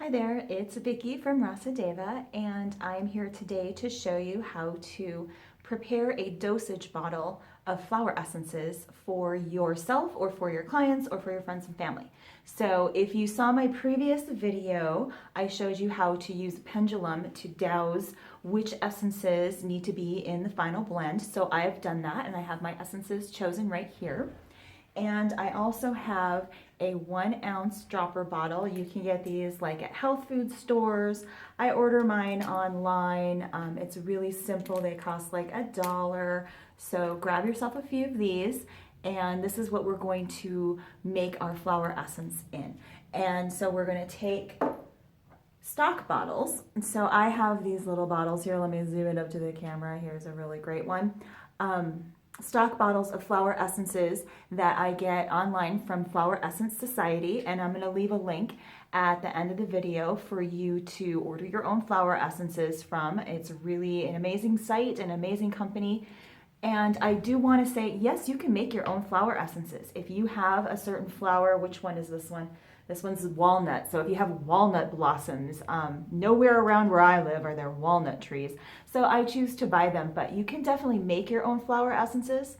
Hi there, it's Vicky from Rasadeva, and I'm here today to show you how to prepare a dosage bottle of flower essences for yourself or for your clients or for your friends and family. So if you saw my previous video, I showed you how to use a pendulum to dowse which essences need to be in the final blend. So I've done that and I have my essences chosen right here. And I also have a 1 ounce dropper bottle. You can get these like at health food stores. I order mine online. It's really simple. They cost like $1. So grab yourself a few of these. And this is what we're going to make our flower essence in. And so we're going to take stock bottles. And so I have these little bottles here. Let me zoom it up to the camera. Here's a really great one. Stock bottles of flower essences that I get online from Flower Essence Society, and I'm going to leave a link at the end of the video for you to order your own flower essences from. It's really an amazing site, an amazing company. And I do want to say, yes, you can make your own flower essences. If you have a certain flower, which one is this one? This one's walnut. So if you have walnut blossoms, nowhere around where I live are there walnut trees. So I choose to buy them, but you can definitely make your own flower essences.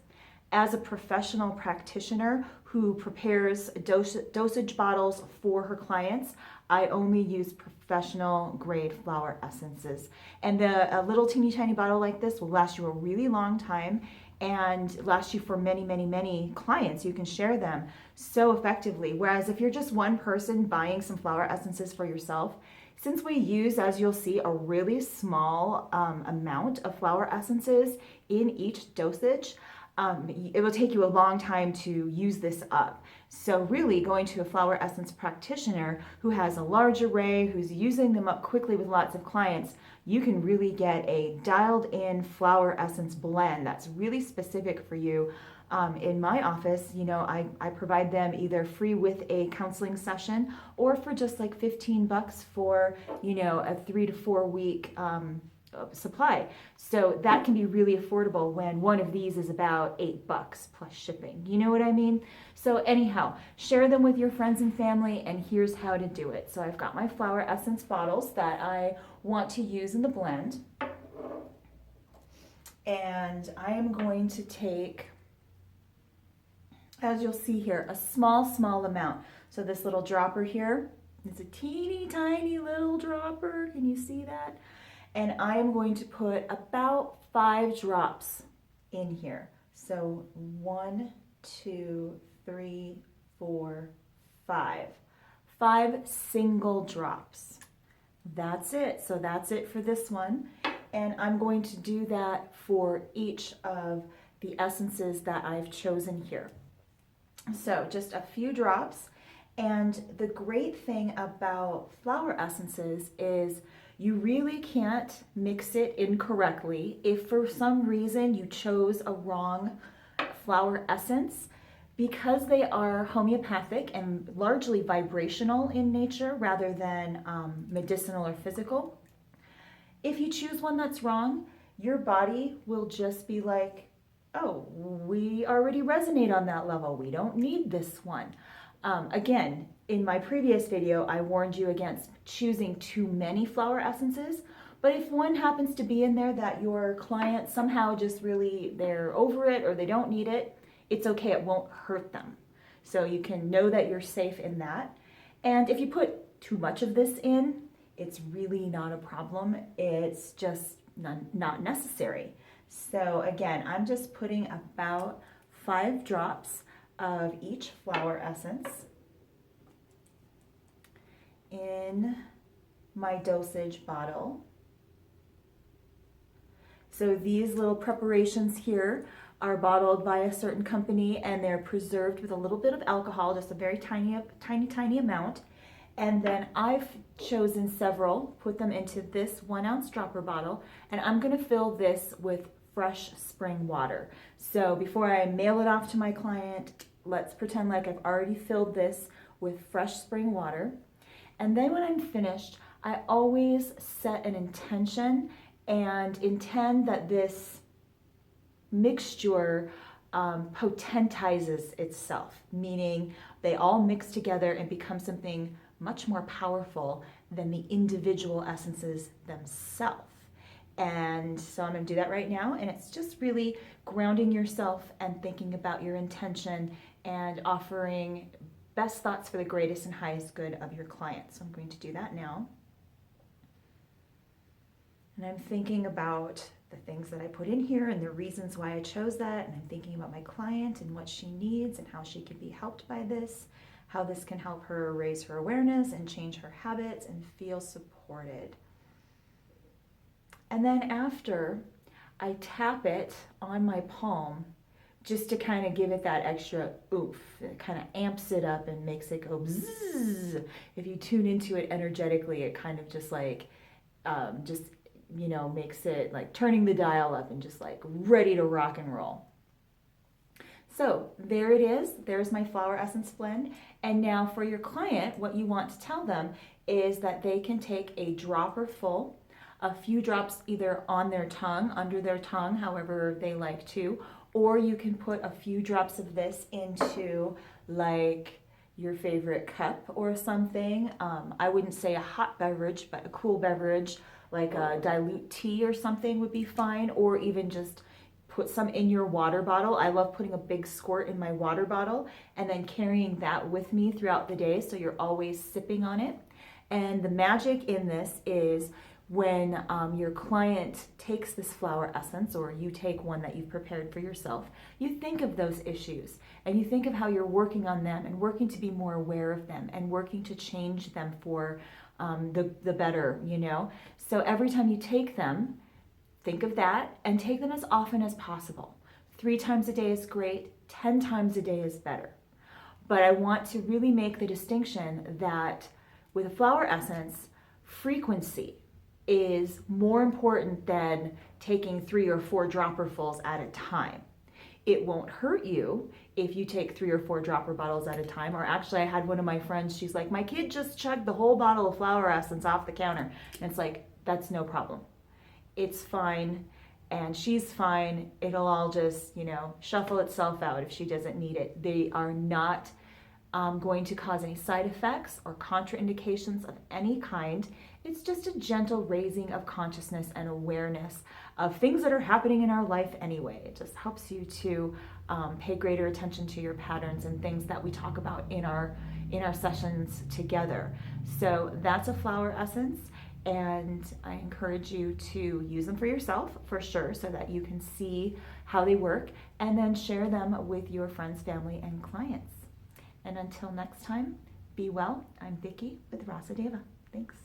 As a professional practitioner who prepares dosage bottles for her clients, I only use professional grade flower essences. And a little teeny tiny bottle like this will last you a really long time and last you for many, many, many clients. You can share them so effectively. Whereas if you're just one person buying some flower essences for yourself, since we use, as you'll see, a really small amount of flower essences in each dosage, it will take you a long time to use this up. So really going to a flower essence practitioner who has a large array, who's using them up quickly with lots of clients, you can really get a dialed in flower essence blend that's really specific for you. In my office, I provide them either free with a counseling session or for just like $15 for, a 3 to 4 week supply. So that can be really affordable when one of these is about $8 plus shipping. You know what I mean? So anyhow, share them with your friends and family, and here's how to do it. So I've got my flower essence bottles that I want to use in the blend. And I am going to take, as you'll see here, a small amount. So this little dropper here is a teeny tiny little dropper. Can you see that? And I am going to put about 5 drops in here. So 1, 2, 3, 4, 5. 5 single drops. That's it. So that's it for this one. And I'm going to do that for each of the essences that I've chosen here. So just a few drops. And the great thing about flower essences is you really can't mix it incorrectly. If for some reason you chose a wrong flower essence, because they are homeopathic and largely vibrational in nature rather than medicinal or physical, if you choose one that's wrong, your body will just be like, oh, we already resonate on that level. We don't need this one. Again, in my previous video, I warned you against choosing too many flower essences, but if one happens to be in there that your client somehow just really, they're over it or they don't need it, it's okay, it won't hurt them. So you can know that you're safe in that. And if you put too much of this in, it's really not a problem. It's just not necessary. So again, I'm just putting about 5 drops of each flower essence in my dosage bottle. So these little preparations here are bottled by a certain company and they're preserved with a little bit of alcohol, just a very tiny amount. And then I've chosen several, put them into this 1 ounce dropper bottle, and I'm gonna fill this with fresh spring water. So before I mail it off to my client, let's pretend like I've already filled this with fresh spring water. And then when I'm finished, I always set an intention and intend that this mixture potentizes itself, meaning they all mix together and become something much more powerful than the individual essences themselves. And so I'm going to do that right now. And it's just really grounding yourself and thinking about your intention and offering best thoughts for the greatest and highest good of your client. So I'm going to do that now. And I'm thinking about the things that I put in here and the reasons why I chose that. And I'm thinking about my client and what she needs and how she can be helped by this, how this can help her raise her awareness and change her habits and feel supported. And then after, I tap it on my palm just to kind of give it that extra oomph. It kind of amps it up and makes it go bzzz. If you tune into it energetically, it kind of just like, makes it like turning the dial up and just like ready to rock and roll. So there it is. There's my flower essence blend. And now for your client, what you want to tell them is that they can take a dropper full, a few drops either on their tongue, under their tongue, however they like to, or you can put a few drops of this into like your favorite cup or something. I wouldn't say a hot beverage, but a cool beverage like a dilute tea or something would be fine, or even just put some in your water bottle. I love putting a big squirt in my water bottle and then carrying that with me throughout the day so you're always sipping on it. And the magic in this is when your client takes this flower essence, or you take one that you've prepared for yourself, you think of those issues and you think of how you're working on them and working to be more aware of them and working to change them for the better, So every time you take them, think of that and take them as often as possible. 3 times a day is great, 10 times a day is better. But I want to really make the distinction that with a flower essence, frequency is more important than taking 3 or 4 dropperfuls at a time. It won't hurt you if you take 3 or 4 dropper bottles at a time. Or actually, I had one of my friends, she's like, my kid just chugged the whole bottle of flower essence off the counter. And it's like, that's no problem. It's fine, and she's fine. It'll all just, shuffle itself out if she doesn't need it. They are not going to cause any side effects or contraindications of any kind. It's just a gentle raising of consciousness and awareness of things that are happening in our life anyway. It just helps you to pay greater attention to your patterns and things that we talk about in our sessions together. So that's a flower essence, and I encourage you to use them for yourself for sure so that you can see how they work and then share them with your friends, family, and clients. And until next time, be well. I'm Vicki with Rasa Deva. Thanks.